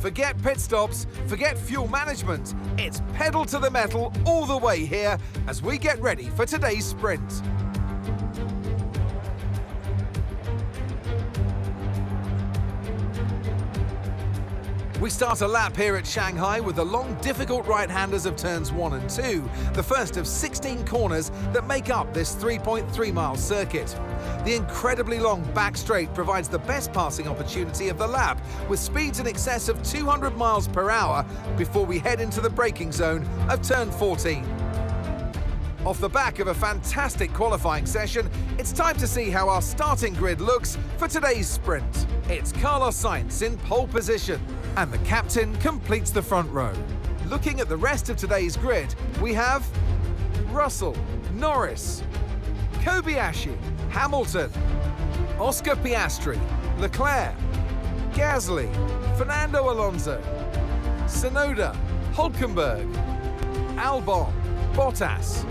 Forget pit stops, forget fuel management. It's pedal to the metal all the way here as we get ready for today's sprint. We start a lap here at Shanghai with the long, difficult right-handers of turns 1 and 2, the first of 16 corners that make up this 3.3-mile circuit. The incredibly long back straight provides the best passing opportunity of the lap, with speeds in excess of 200 miles per hour before we head into the braking zone of turn 14. Off the back of a fantastic qualifying session, it's time to see how our starting grid looks for today's sprint. It's Carlos Sainz in pole position, and the captain completes the front row. Looking at the rest of today's grid, we have Russell, Norris, Kobayashi, Hamilton, Oscar Piastri, Leclerc, Gasly, Fernando Alonso, Tsunoda, Hülkenberg, Albon, Bottas,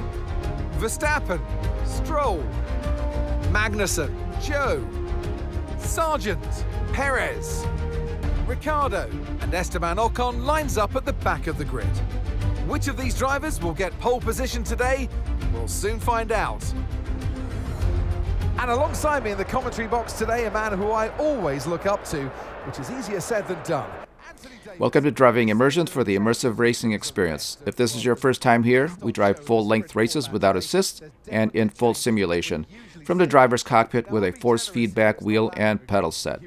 Verstappen, Stroll, Magnussen, Joe, Sargent, Perez, Ricciardo, and Esteban Ocon lines up at the back of the grid. Which of these drivers will get pole position today? We'll soon find out. And alongside me in the commentary box today, a man who I always look up to, which is easier said than done. Welcome to Driving Immersion for the immersive racing experience. If this is your first time here, we drive full-length races without assist and in full simulation, from the driver's cockpit with a force feedback wheel and pedal set.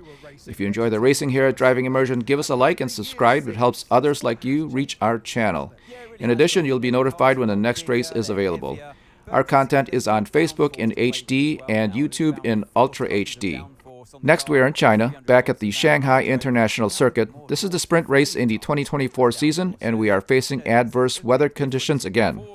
If you enjoy the racing here at Driving Immersion, give us a like and subscribe. It helps others like you reach our channel. In addition, you'll be notified when the next race is available. Our content is on Facebook in HD and YouTube in Ultra HD. Next, we are in China, back at the Shanghai International Circuit. This is the sprint race in the 2024 season, and we are facing adverse weather conditions again.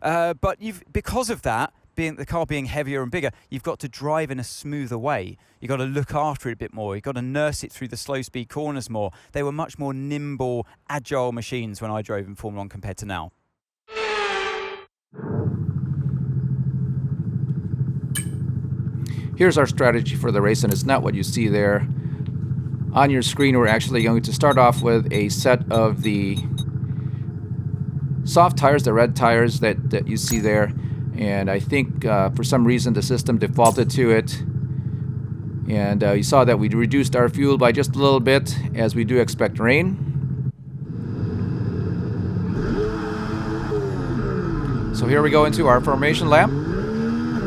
But because of that, the car being heavier and bigger, you've got to drive in a smoother way. You've got to look after it a bit more. You've got to nurse it through the slow-speed corners more. They were much more nimble, agile machines when I drove in Formula 1 compared to now. Here's our strategy for the race, and it's not what you see there. On your screen, we're actually going to start off with a set of the soft tires, the red tires that you see there. And I think for some reason the system defaulted to it. And you saw that we reduced our fuel by just a little bit, as we do expect rain. So here we go into our formation lap,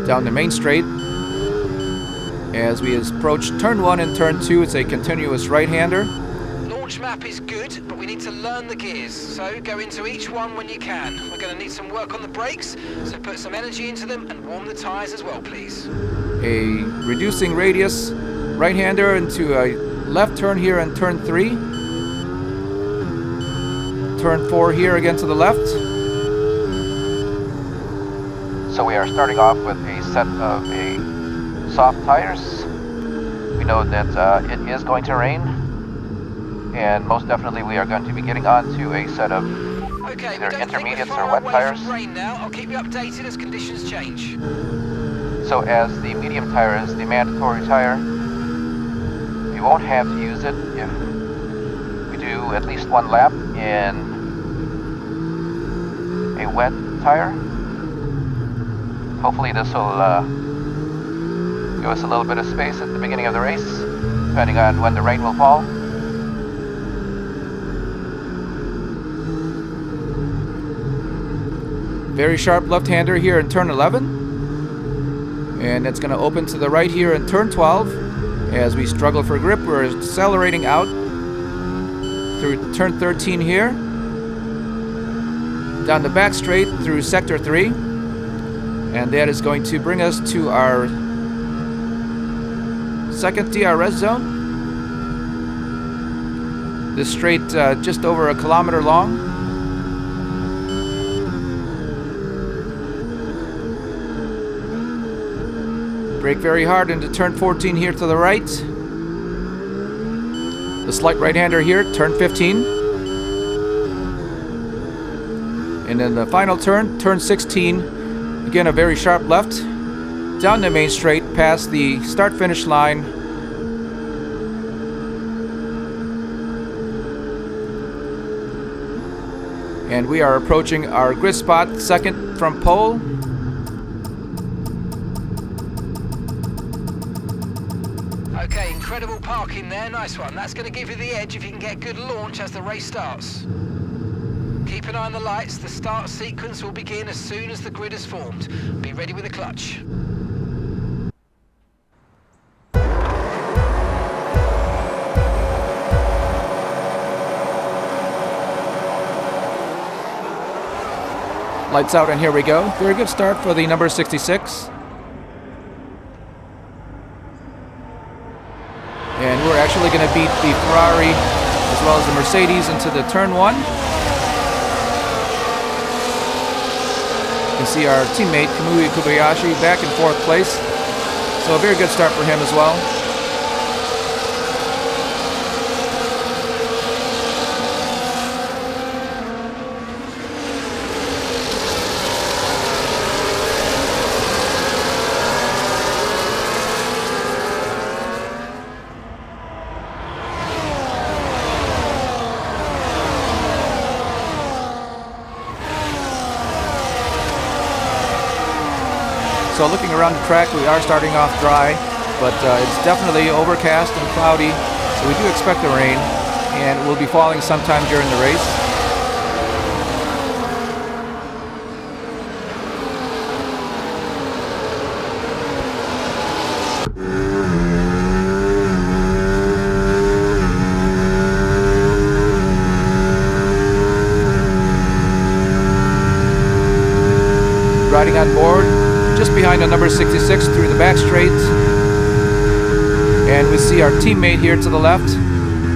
down the main straight. As we approach turn 1 and turn 2, it's a continuous right-hander. Launch map is good, but we need to learn the gears, so go into each one when you can. We're going to need some work on the brakes, so put some energy into them and warm the tyres as well, please. A reducing radius right-hander into a left turn here in turn 3. Turn 4 here again to the left. So we are starting off with a set of soft tires. We know that it is going to rain, and most definitely we are going to be getting onto a set of either intermediates or wet tires. Rain now. I'll keep you updated as conditions change. So as the medium tire is the mandatory tire, we won't have to use it if we do at least one lap in a wet tire. Hopefully this will give us a little bit of space at the beginning of the race, depending on when the rain will fall. Very sharp left-hander here in turn 11. And it's going to open to the right here in turn 12. As we struggle for grip, we're accelerating out through turn 13 here. Down the back straight through sector 3. And that is going to bring us to our second DRS zone. This straight just over 1 kilometer long. Brake very hard into turn 14 here to the right. The slight right-hander here, turn 15. And then the final turn, turn 16. Again, a very sharp left. Down the main straight, past the start-finish line. And we are approaching our grid spot, second from pole. Okay, incredible parking there, nice one. That's going to give you the edge if you can get good launch as the race starts. Keep an eye on the lights. The start sequence will begin as soon as the grid is formed. Be ready with the clutch. Lights out, and here we go. Very good start for the number 66. And we're actually going to beat the Ferrari as well as the Mercedes into the turn 1. You can see our teammate Kamui Kobayashi back in 4th place. So a very good start for him as well. So looking around the track, we are starting off dry, but it's definitely overcast and cloudy, so we do expect the rain, and it will be falling sometime during the race. Riding on board, just behind the number 66 through the back straight. And we see our teammate here to the left,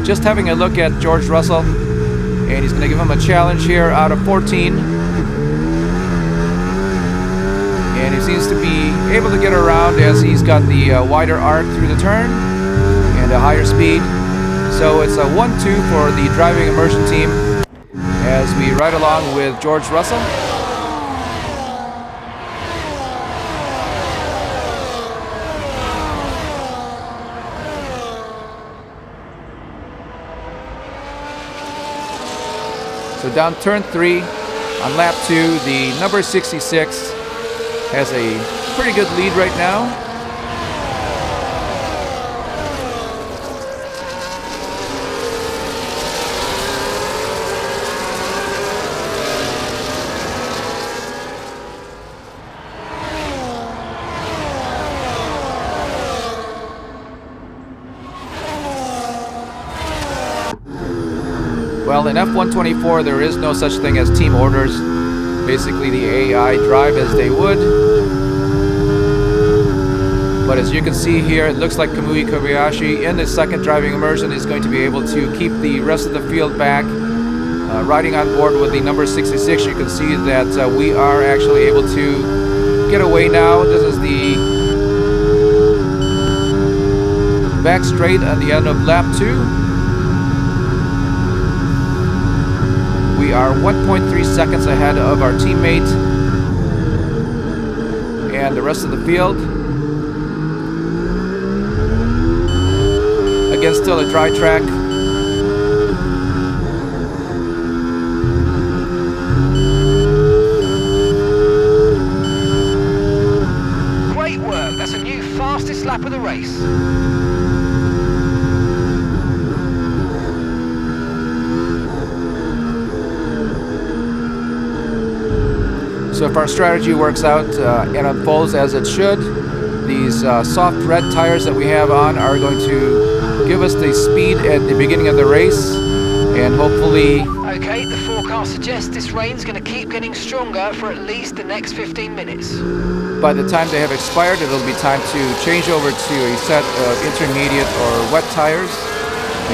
just having a look at George Russell. And he's going to give him a challenge here out of 14. And he seems to be able to get around as he's got the wider arc through the turn and a higher speed. So it's a 1-2 for the Driving Immersion team as we ride along with George Russell. So down turn 3 on lap 2, the number 66 has a pretty good lead right now. Well, in F124, there is no such thing as team orders. Basically, the AI drive as they would. But as you can see here, it looks like Kamui Kobayashi in the second Driving Immersion is going to be able to keep the rest of the field back. Riding on board with the number 66, you can see that we are actually able to get away now. This is the back straight at the end of lap 2. We are 1.3 seconds ahead of our teammate and the rest of the field. Again, still a dry track. Great work. That's a new fastest lap of the race. So if our strategy works out and unfolds as it should, these soft red tires that we have on are going to give us the speed at the beginning of the race, and hopefully... Okay, the forecast suggests this rain's going to keep getting stronger for at least the next 15 minutes. By the time they have expired, it'll be time to change over to a set of intermediate or wet tires.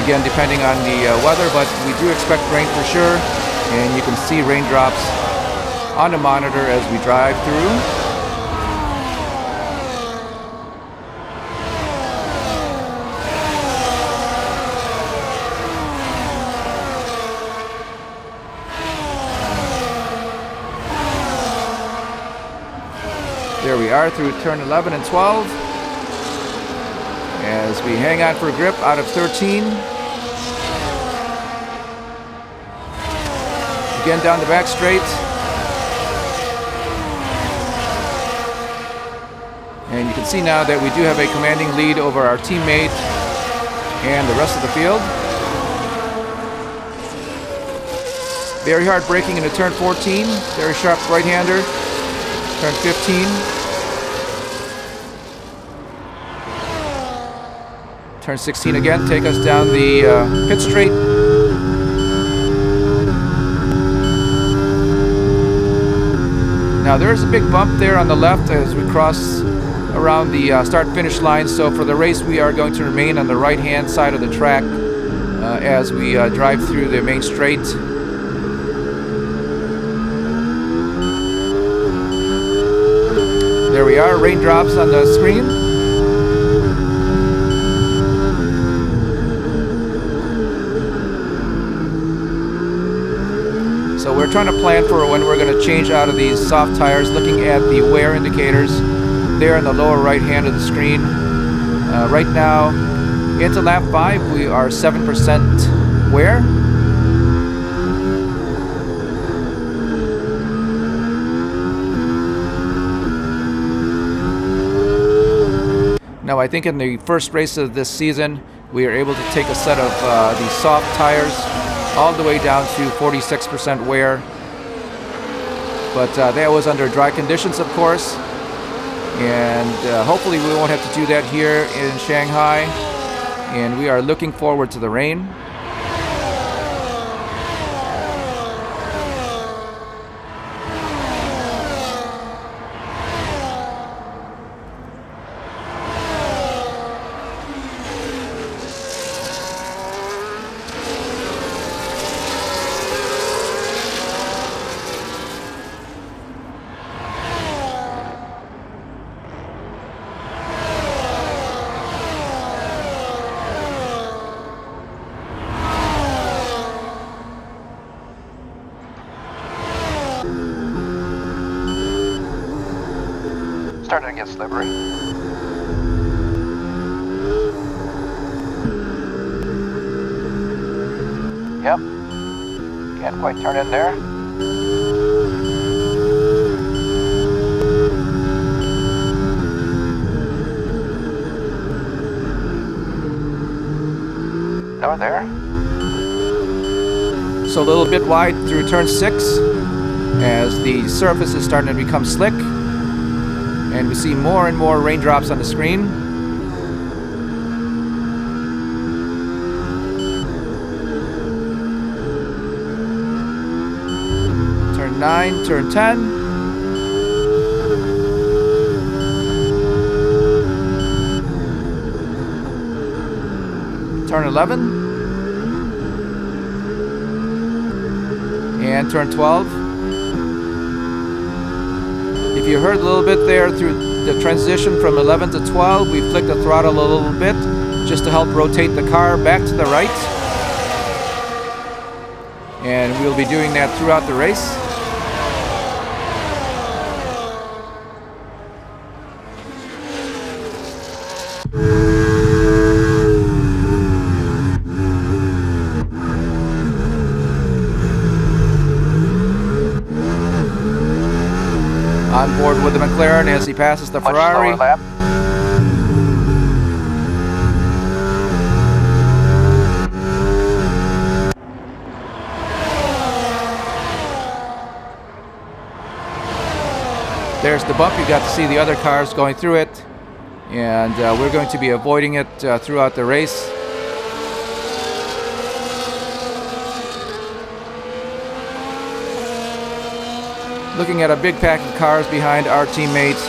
Again, depending on the weather, but we do expect rain for sure, and you can see raindrops on the monitor as we drive through. There we are through turn 11 and 12 as we hang on for grip out of 13. Again down the back straight. And you can see now that we do have a commanding lead over our teammate and the rest of the field. Very hard braking into turn 14. Very sharp right-hander. Turn 15. Turn 16 again. Take us down the pit straight. Now there's a big bump there on the left as we cross around the start-finish line. So for the race, we are going to remain on the right-hand side of the track as we drive through the main straight. There we are, raindrops on the screen. So we're trying to plan for when we're going to change out of these soft tires, looking at the wear indicators there in the lower right hand of the screen. Right now, into lap 5, we are 7% wear. Now, I think in the first race of this season, we are able to take a set of these soft tires all the way down to 46% wear. But that was under dry conditions, of course. And hopefully we won't have to do that here in Shanghai. And we are looking forward to the rain. Starting to get slippery. Yep. Can't quite turn in there. No, there. So a little bit wide through turn 6 as the surface is starting to become slick. And we see more and more raindrops on the screen. Turn 9, turn 10. Turn 11. And turn 12. If you heard a little bit there through the transition from 11 to 12, we flicked the throttle a little bit just to help rotate the car back to the right. And we'll be doing that throughout the race. On board with the McLaren as he passes the Ferrari. Much slower lap. There's the bump. You got to see the other cars going through it. And we're going to be avoiding it throughout the race. Looking at a big pack of cars behind our teammates.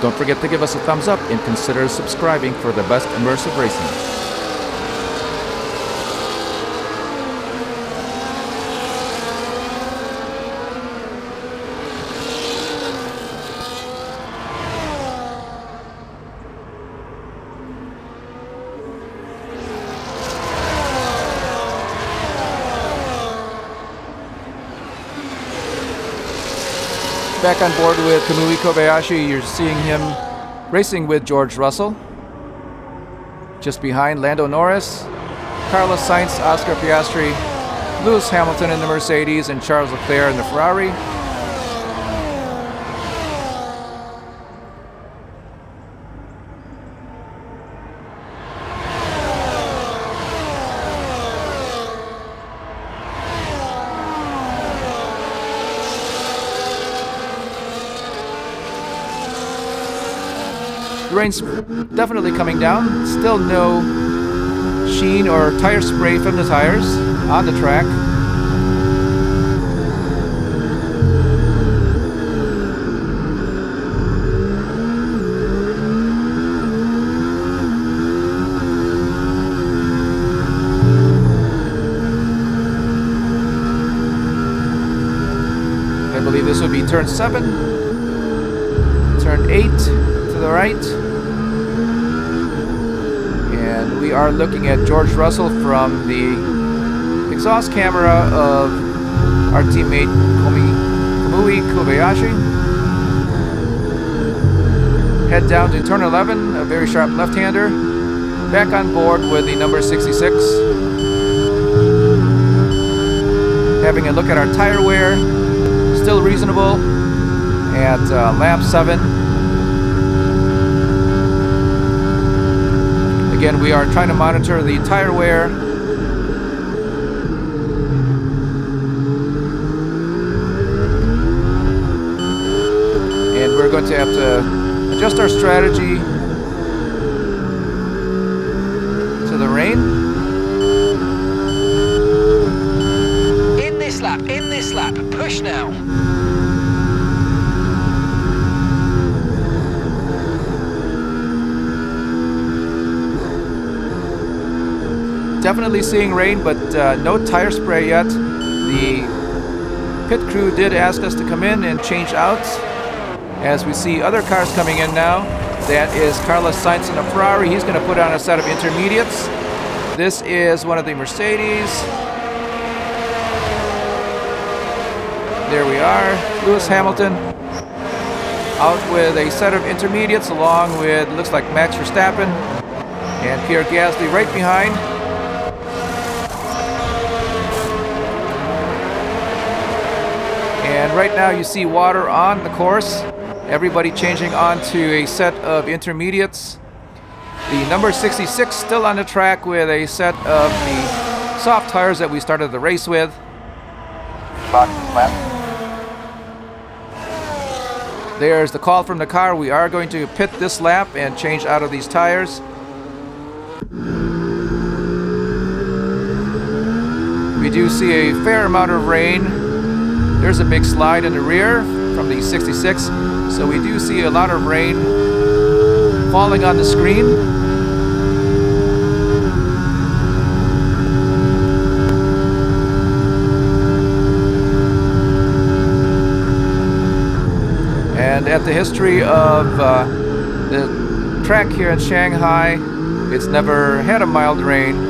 Don't forget to give us a thumbs up and consider subscribing for the best immersive racing. Back on board with Kamui Kobayashi, you're seeing him racing with George Russell. Just behind, Lando Norris, Carlos Sainz, Oscar Piastri, Lewis Hamilton in the Mercedes, and Charles Leclerc in the Ferrari. The rain's definitely coming down. Still no sheen or tire spray from the tires on the track. I believe this would be turn 7, turn 8 to the right. And we are looking at George Russell from the exhaust camera of our teammate Kamui Kobayashi. Head down to turn 11, a very sharp left-hander. Back on board with the number 66. Having a look at our tire wear, still reasonable at lap 7. Again, we are trying to monitor the tire wear. And we're going to have to adjust our strategy to the rain. In this lap, push now. Definitely seeing rain, but no tire spray yet. The pit crew did ask us to come in and change out. As we see other cars coming in now, that is Carlos Sainz in a Ferrari. He's going to put on a set of intermediates. This is one of the Mercedes. There we are, Lewis Hamilton out with a set of intermediates along with, looks like Max Verstappen and Pierre Gasly right behind. And right now you see water on the course. Everybody changing onto a set of intermediates. The number 66 still on the track with a set of the soft tires that we started the race with. Box left. There's the call from the car. We are going to pit this lap and change out of these tires. We do see a fair amount of rain. There's a big slide in the rear from the 66, so we do see a lot of rain falling on the screen. And at the history of the track here in Shanghai, it's never had a mild rain.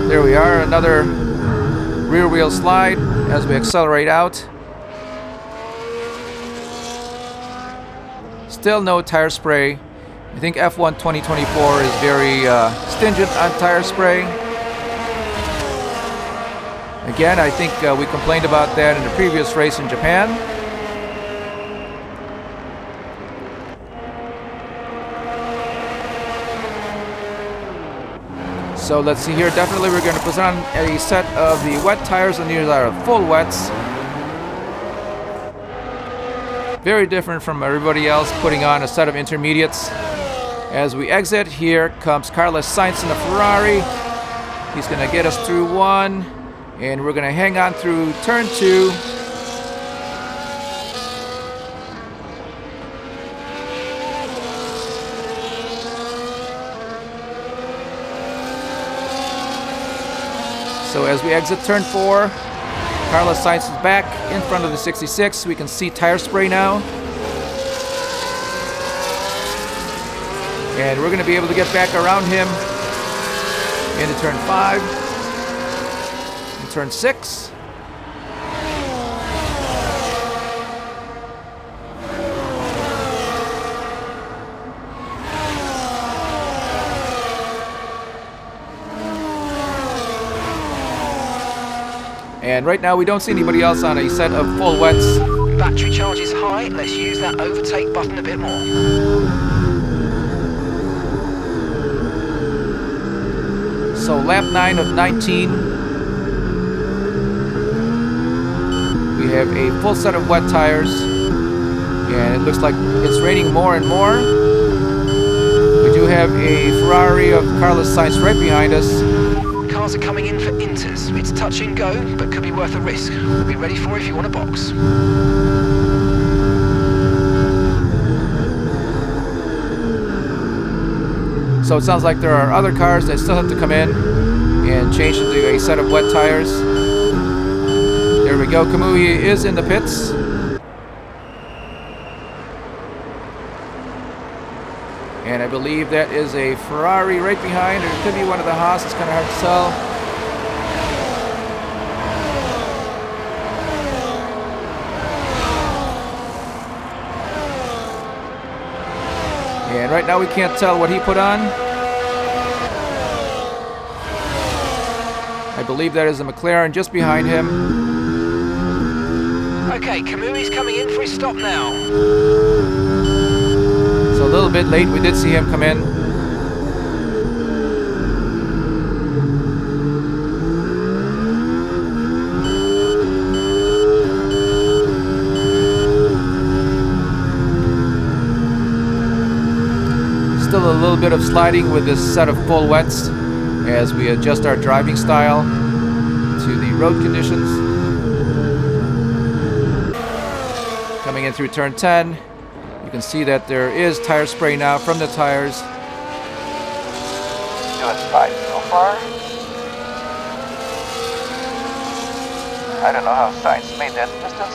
There we are, another rear wheel slide as we accelerate out. Still no tire spray. I think F1 2024 is very stingent on tire spray. Again, I think we complained about that in the previous race in Japan. So let's see here. Definitely we're going to put on a set of the wet tires, and these are full wets. Very different from everybody else putting on a set of intermediates. As we exit, here comes Carlos Sainz in the Ferrari. He's going to get us through 1, and we're going to hang on through turn 2. So as we exit turn 4, Carlos Sainz is back in front of the 66. We can see tire spray now. And we're going to be able to get back around him into turn 5 and turn 6. And right now we don't see anybody else on a set of full wets. Battery charge is high. Let's use that overtake button a bit more. So lap 9 of 19. We have a full set of wet tires. And it looks like it's raining more and more. We do have a Ferrari of Carlos Sainz right behind us. Cars are coming in for inters. It's touch and go, but could be worth a risk. Be ready for it if you want a box. So it sounds like there are other cars that still have to come in and change into a set of wet tires. There we go. Kamui is in the pits. And I believe that is a Ferrari right behind, or it could be one of the Haas. It's kind of hard to tell. And right now we can't tell what he put on. I believe that is a McLaren just behind him. Okay, Kamui's coming in for his stop now. So a little bit late, we did see him come in. Still a little bit of sliding with this set of full wets as we adjust our driving style to the road conditions. Coming in through turn 10, you can see that there is tire spray now from the tires. Doing fine so far. I don't know how Sainz made that distance.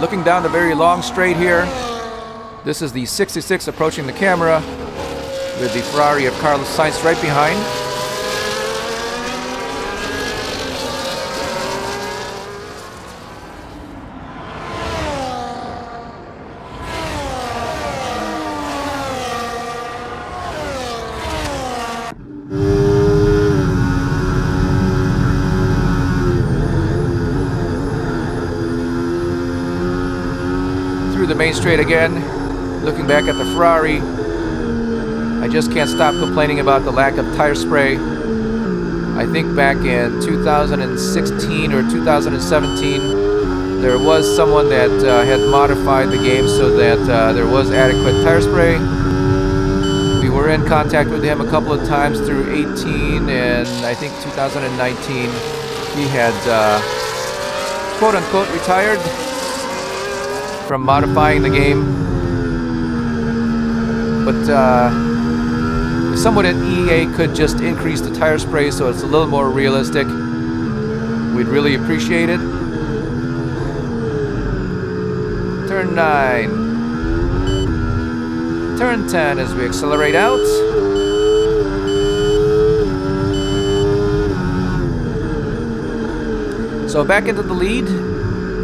Looking down the very long straight here, this is the 66 approaching the camera with the Ferrari of Carlos Sainz right behind. Through the main straight again, looking back at the Ferrari. I just can't stop complaining about the lack of tire spray. I think back in 2016 or 2017, there was someone that had modified the game so that there was adequate tire spray. We were in contact with him a couple of times through 18 and I think 2019. He had quote-unquote retired from modifying the game. But if someone at EA could just increase the tire spray so it's a little more realistic, we'd really appreciate it. Turn 9. Turn 10 as we accelerate out. So back into the lead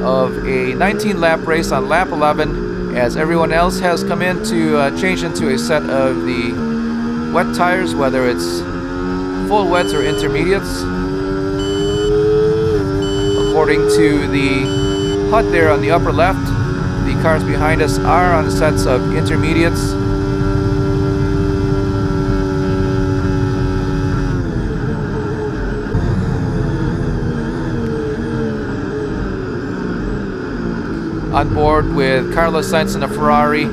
of a 19-lap race on lap 11 as everyone else has come in to change into a set of the wet tires, whether it's full wets or intermediates. According to the HUD there on the upper left, the cars behind us are on sets of intermediates. On board with Carlos Sainz in a Ferrari.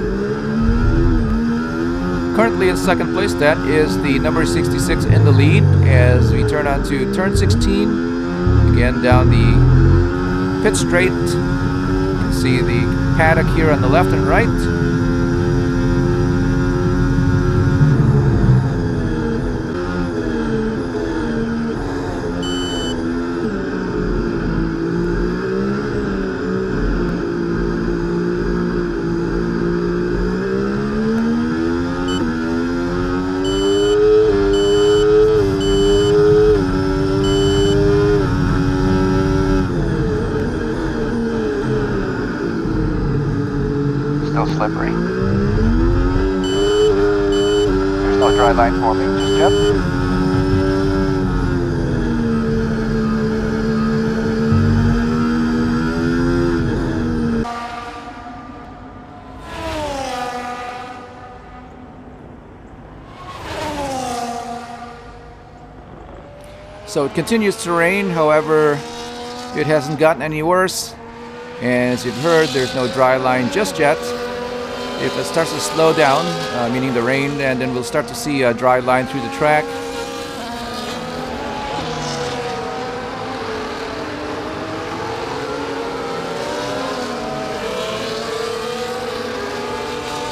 Currently in second place, that is the number 66 in the lead as we turn onto turn 16. Again, down the pit straight. You can see the paddock here on the left and right. Still slippery. There's no dry line forming just yet. So it continues to rain, however, it hasn't gotten any worse. And as you've heard, there's no dry line just yet. If it starts to slow down, meaning the rain, and then we'll start to see a dry line through the track.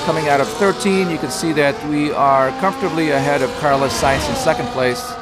Coming out of 13, you can see that we are comfortably ahead of Carlos Sainz in second place.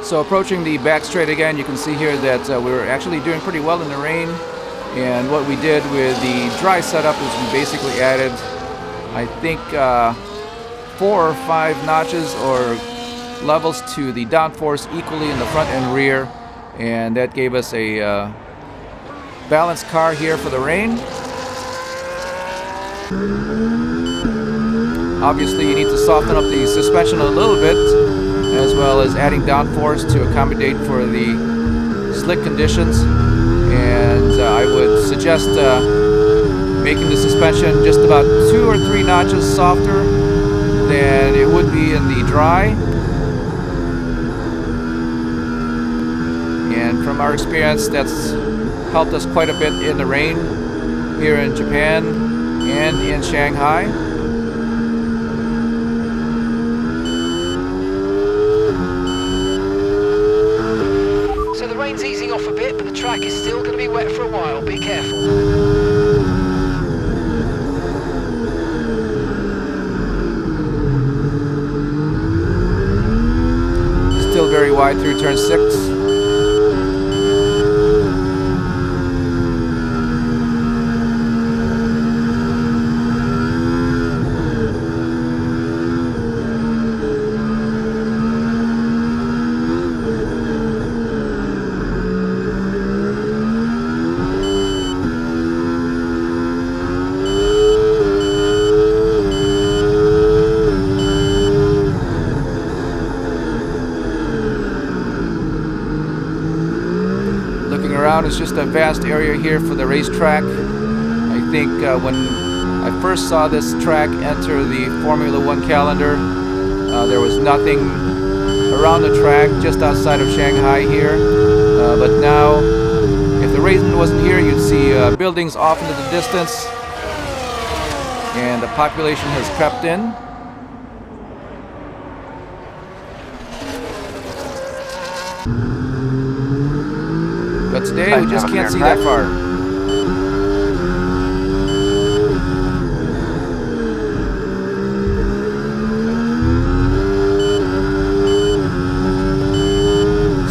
So approaching the back straight again, you can see here that we're actually doing pretty well in the rain. And what we did with the dry setup is we basically added, I think, 4 or 5 notches or levels to the downforce equally in the front and rear. And that gave us a balanced car here for the rain. Obviously, you need to soften up the suspension a little bit, as well as adding downforce to accommodate for the slick conditions. And I would suggest making the suspension just about 2 or 3 notches softer than it would be in the dry. And from our experience, that's helped us quite a bit in the rain here in Japan and in Shanghai. So the rain's easing off a bit, but the track is still going to be wet for a while. Be careful. Still very wide through turn 6. around. It's just a vast area here for the racetrack. I think when I first saw this track enter the Formula One calendar, there was nothing around the track just outside of Shanghai here. But now, if the rain wasn't here, you'd see buildings off into the distance, and the population has crept in. But today we just can't see that far.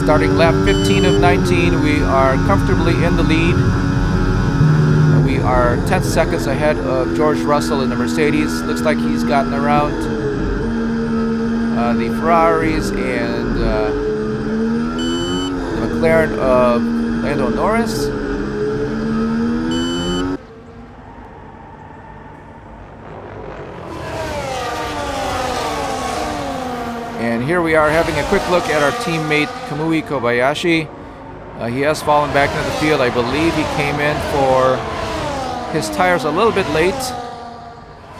Starting lap 15 of 19, we are comfortably in the lead. We are 10 seconds ahead of George Russell in the Mercedes. Looks like he's gotten around the Ferraris and the McLaren of Lando Norris. And here we are having a quick look at our teammate Kamui Kobayashi. He has fallen back into the field. I believe he came in for his tires a little bit late.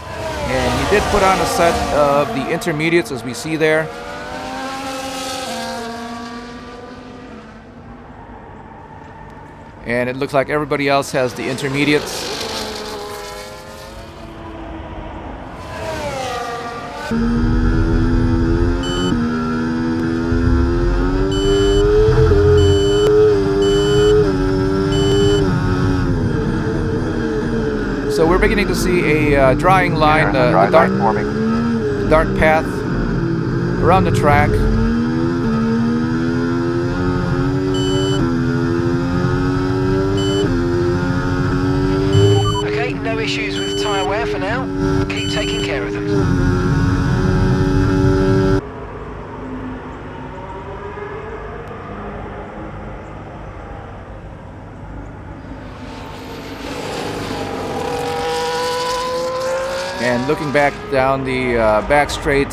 And he did put on a set of the intermediates, as we see there. And it looks like everybody else has the intermediates. So we're beginning to see a drying line, the dark path around the track. Okay, no issues with tyre wear for now. Keep taking care of them. And looking back down the back straight,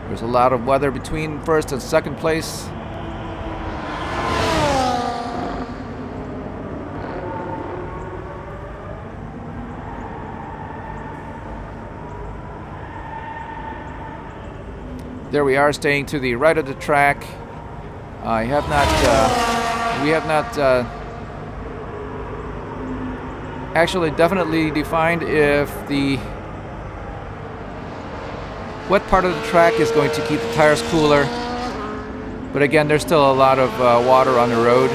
there's a lot of weather between first and second place. There we are, staying to the right of the track. We have not actually definitely defined if the wet part of the track is going to keep the tires cooler. But again, there's still a lot of water on the road.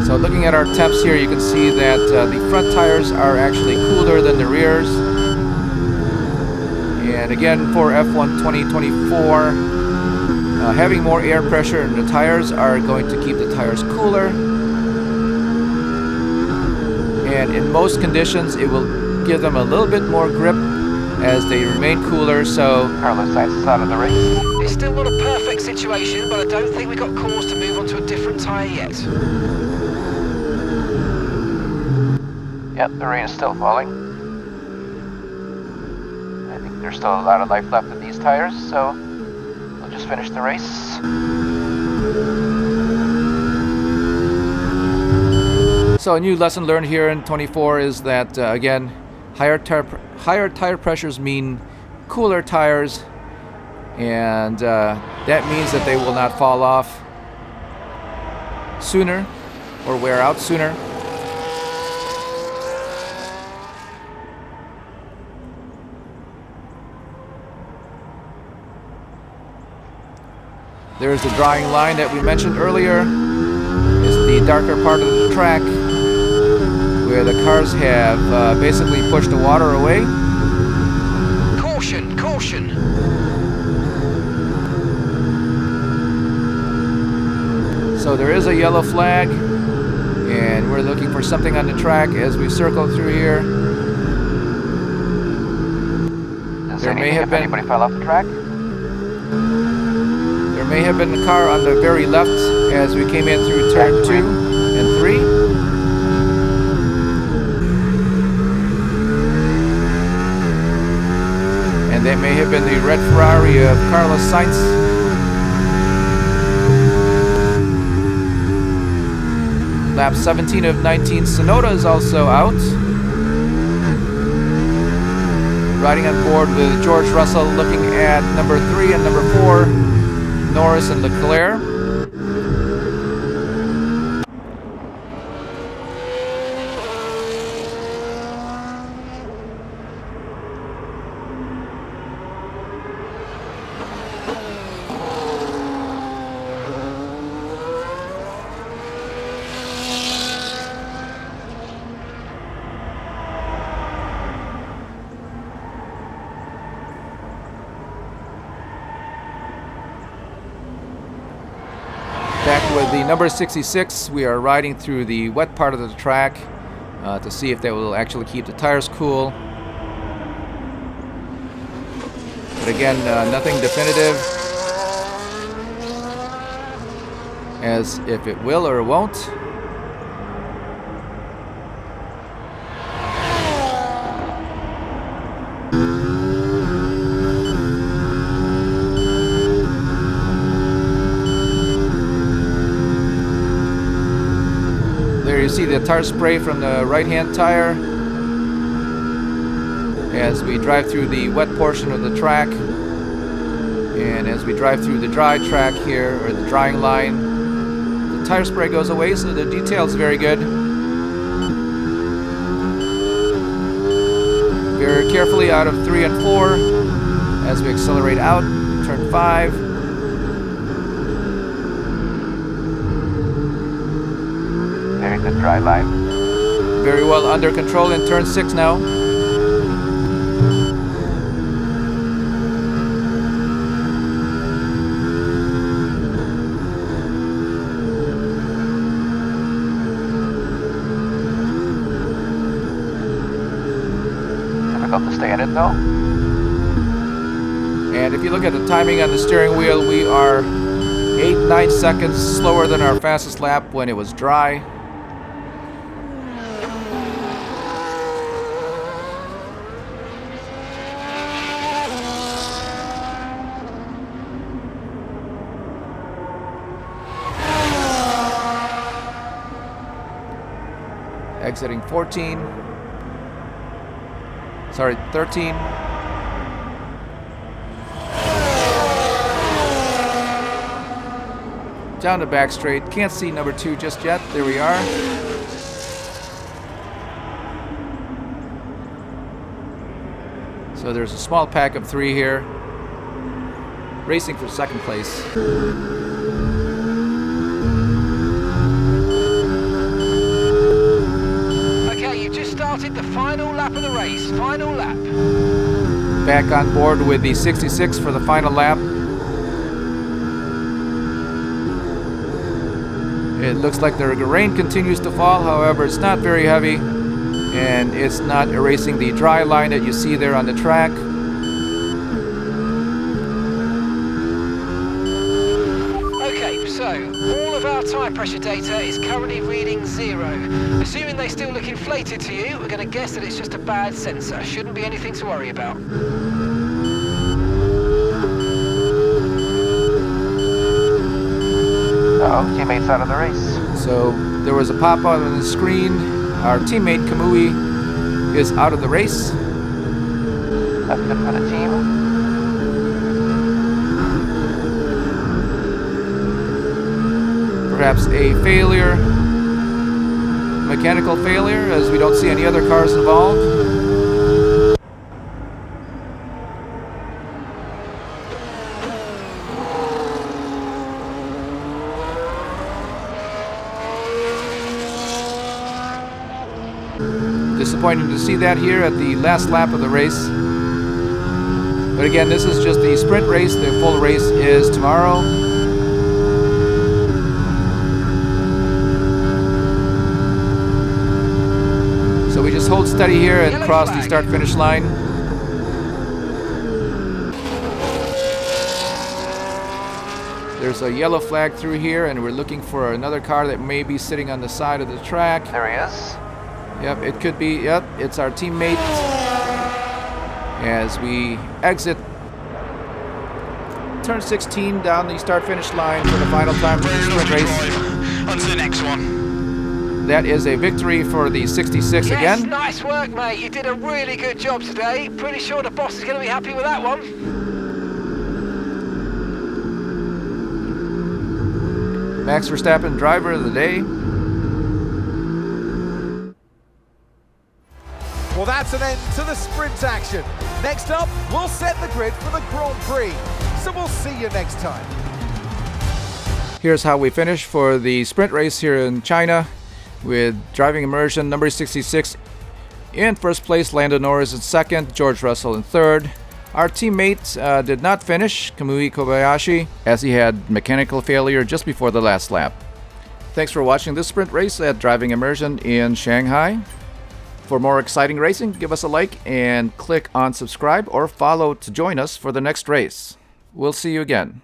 So looking at our temps here, you can see that the front tires are actually cooler than the rears. And again, for F1 2024, having more air pressure in the tires are going to keep the tires cooler. And in most conditions, it will give them a little bit more grip as they remain cooler. So Carlos Sainz is out of the race. It's still not a perfect situation, but I don't think we've got cause to move on to a different tyre yet. Yep, the rain is still falling. I think there's still a lot of life left in these tires, so we'll just finish the race. So a new lesson learned here in 24 is that, again, higher tire pressures mean cooler tires, and that means that they will not fall off sooner or wear out sooner. There's the drying line that we mentioned earlier. It's the darker part of the track where the cars have basically pushed the water away. Caution, caution. So there is a yellow flag, and we're looking for something on the track as we circle through here. There may have been anybody fell off the track. There may have been a car on the very left as we came in through turn 2 and 3. That may have been the red Ferrari of Carlos Sainz. Lap 17 of 19, Sonoda is also out. Riding on board with George Russell, looking at number 3 and number 4, Norris and Leclerc. Back with the number 66, we are riding through the wet part of the track to see if they will actually keep the tires cool. But again, nothing definitive as if it will or won't. There you see the tire spray from the right-hand tire as we drive through the wet portion of the track, and as we drive through the dry track here, or the drying line, the tire spray goes away, so the detail is very good. Very carefully out of 3 and 4 as we accelerate out, turn 5. Very good dry line. Very well under control in turn 6 now. Difficult to stay in it though. And if you look at the timing on the steering wheel, we are 8-9 seconds slower than our fastest lap when it was dry. Exiting 13. Down the back straight. Can't see number 2 just yet. There we are. So there's a small pack of 3 here, racing for second place. The final lap of the race, final lap. Back on board with the 66 for the final lap. It looks like the rain continues to fall, however it's not very heavy and it's not erasing the dry line that you see there on the track. Okay, so all of our tyre pressure data is currently reading 0. Assuming they still look inflated to you, we're going to guess that it's just a bad sensor. Shouldn't be anything to worry about. Uh-oh, teammates out of the race. So there was a pop-up on the screen. Our teammate Kamui is out of the race. That's good for the team. Perhaps a failure, mechanical failure, as we don't see any other cars involved. Disappointing to see that here at the last lap of the race. But again, this is just the sprint race. The full race is tomorrow. So we just hold steady here and cross the start-finish line. There's a yellow flag through here, and we're looking for another car that may be sitting on the side of the track. There he is. Yep, it could be. Yep, it's our teammate. as we exit turn 16 down the start-finish line for the final time of the sprint race. On to the next one. That is a victory for the 66 Yes, again. nice work, mate. You did a really good job today. Pretty sure the boss is going to be happy with that one. Max Verstappen, driver of the day. Well, that's an end to the sprint action. Next up, we'll set the grid for the Grand Prix. So we'll see you next time. Here's how we finish for the sprint race here in China, with Driving Immersion number 66 in first place, Lando Norris in second, George Russell in third. Our teammate did not finish, Kamui Kobayashi, as he had mechanical failure just before the last lap. Thanks for watching this sprint race at Driving Immersion in Shanghai. For more exciting racing, give us a like and click on subscribe or follow to join us for the next race. We'll see you again.